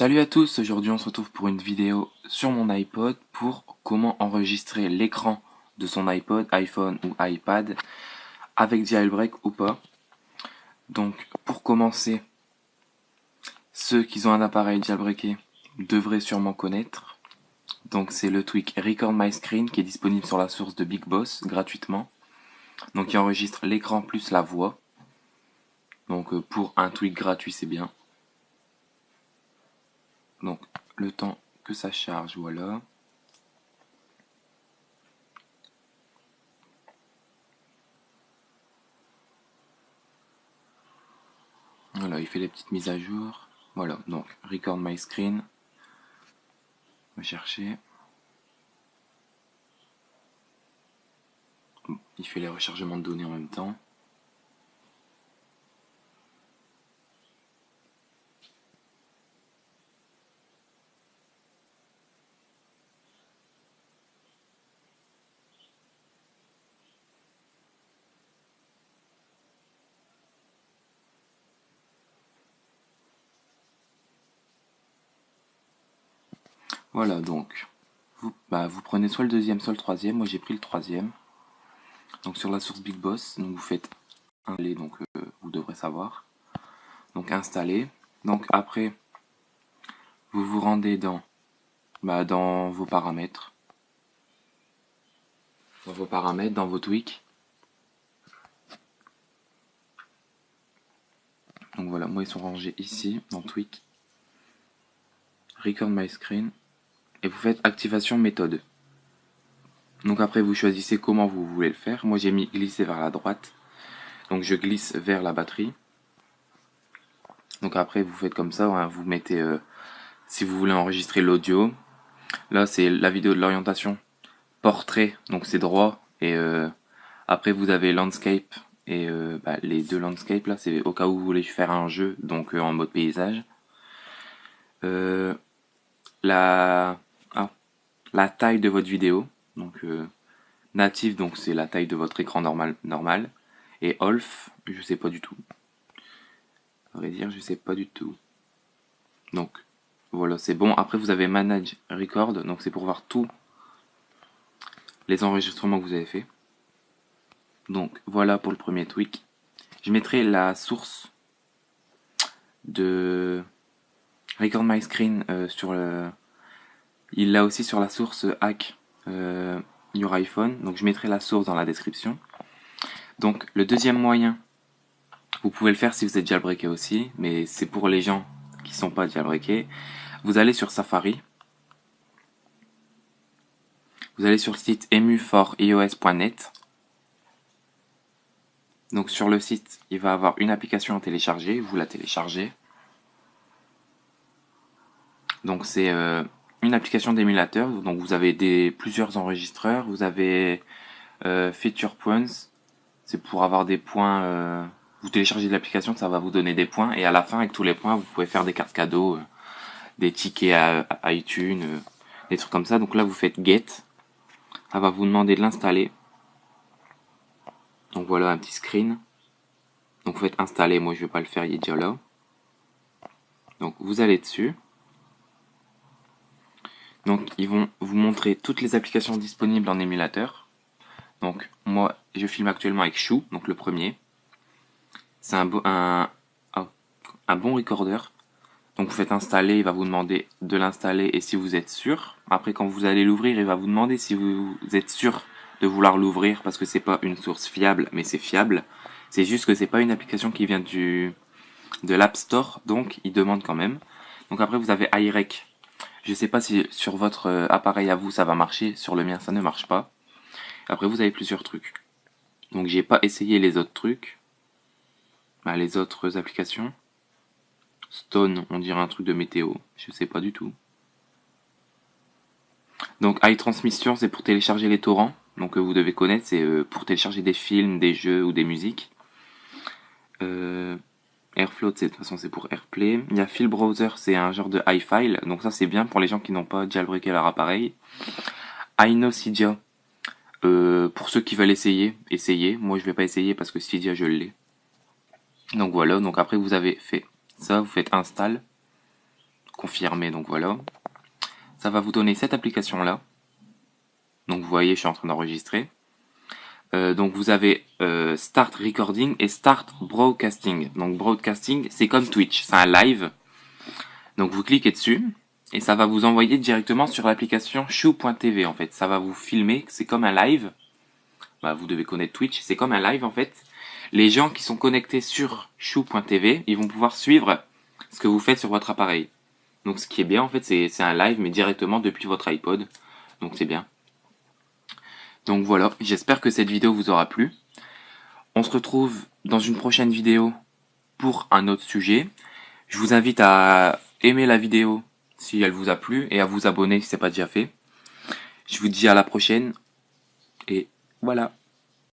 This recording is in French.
Salut à tous, aujourd'hui on se retrouve pour une vidéo sur mon iPod pour comment enregistrer l'écran de son iPod, iPhone ou iPad avec jailbreak ou pas. Donc pour commencer, ceux qui ont un appareil jailbreaké devraient sûrement connaître. Donc c'est le tweak Record My Screen qui est disponible sur la source de Big Boss gratuitement. Donc il enregistre l'écran plus la voix. Donc pour un tweak gratuit c'est bien. Donc le temps que ça charge, voilà. Voilà, il fait les petites mises à jour. Voilà, donc Record My Screen. On va chercher. Il fait les rechargements de données en même temps. Voilà, donc vous prenez soit le deuxième, soit le troisième. Moi j'ai pris le troisième. Donc sur la source Big Boss, donc vous faites installer, donc vous devrez savoir. Donc installer. Donc après, vous vous rendez dans vos paramètres. Dans vos paramètres, dans vos tweaks. Donc voilà, moi ils sont rangés ici, dans tweak. Record My Screen. Et vous faites activation méthode. Donc après vous choisissez comment vous voulez le faire. Moi j'ai mis glisser vers la droite. Donc je glisse vers la batterie. Donc après vous faites comme ça, hein, vous mettez si vous voulez enregistrer l'audio. Là c'est la vidéo de l'orientation portrait, donc c'est droit. Et après vous avez landscape et les deux landscapes là c'est au cas où vous voulez faire un jeu, donc en mode paysage. La la taille de votre vidéo, donc native, donc c'est la taille de votre écran normal. Et Olf, je sais pas du tout. À vrai dire, je sais pas du tout. Donc voilà, c'est bon. Après vous avez Manage Record, donc c'est pour voir tous les enregistrements que vous avez fait. Donc voilà pour le premier tweak. Je mettrai la source de Record My Screen sur le. Il l'a aussi sur la source Hack Your iPhone. Donc je mettrai la source dans la description. Donc le deuxième moyen, vous pouvez le faire si vous êtes jailbreaké aussi, mais c'est pour les gens qui sont pas jailbreakés. Vous allez sur Safari. Vous allez sur le site emu4ios.net. Donc sur le site, il va avoir une application à télécharger. Vous la téléchargez. Donc c'est une application d'émulateur. Donc vous avez plusieurs enregistreurs. Vous avez Feature Points. C'est pour avoir des points. Vous téléchargez de l'application, ça va vous donner des points. Et à la fin, avec tous les points, vous pouvez faire des cartes cadeaux, des tickets à iTunes, des trucs comme ça. Donc là, vous faites Get. Ça va vous demander de l'installer. Donc voilà un petit screen. Donc vous faites installer. Moi, je vais pas le faire, il est déjà là. Donc vous allez dessus. Donc ils vont vous montrer toutes les applications disponibles en émulateur. Donc moi je filme actuellement avec Chou, donc le premier. C'est un bon recorder. Donc vous faites installer, il va vous demander de l'installer et si vous êtes sûr. Après quand vous allez l'ouvrir, il va vous demander si vous êtes sûr de vouloir l'ouvrir parce que c'est pas une source fiable, mais c'est fiable. C'est juste que c'est pas une application qui vient de l'App Store, donc il demande quand même. Donc après vous avez iRec. Je sais pas si sur votre appareil à vous ça va marcher, sur le mien ça ne marche pas. Après vous avez plusieurs trucs. Donc j'ai pas essayé les autres trucs. Les autres applications. Stone, on dirait un truc de météo. Je sais pas du tout. Donc iTransmission c'est pour télécharger les torrents. Donc vous devez connaître, c'est pour télécharger des films, des jeux ou des musiques. Airflow, de toute façon c'est pour Airplay. Il y a File Browser, c'est un genre de iFile. Donc ça c'est bien pour les gens qui n'ont pas jailbreaké leur appareil. iNoCydia, pour ceux qui veulent essayer. Moi je vais pas essayer parce que Cydia je l'ai. Donc voilà, donc après vous avez fait ça, vous faites install, confirmer, donc voilà. Ça va vous donner cette application-là. Donc vous voyez, je suis en train d'enregistrer. Donc vous avez Start Recording et Start Broadcasting. Donc Broadcasting, c'est comme Twitch, c'est un live. Donc vous cliquez dessus et ça va vous envoyer directement sur l'application Chou.tv en fait. Ça va vous filmer, c'est comme un live. Bah, vous devez connaître Twitch, c'est comme un live en fait. Les gens qui sont connectés sur Chou.tv, ils vont pouvoir suivre ce que vous faites sur votre appareil. Donc ce qui est bien en fait, c'est un live mais directement depuis votre iPod. Donc c'est bien. Donc voilà, j'espère que cette vidéo vous aura plu. On se retrouve dans une prochaine vidéo pour un autre sujet. Je vous invite à aimer la vidéo si elle vous a plu et à vous abonner si ce n'est pas déjà fait. Je vous dis à la prochaine et voilà.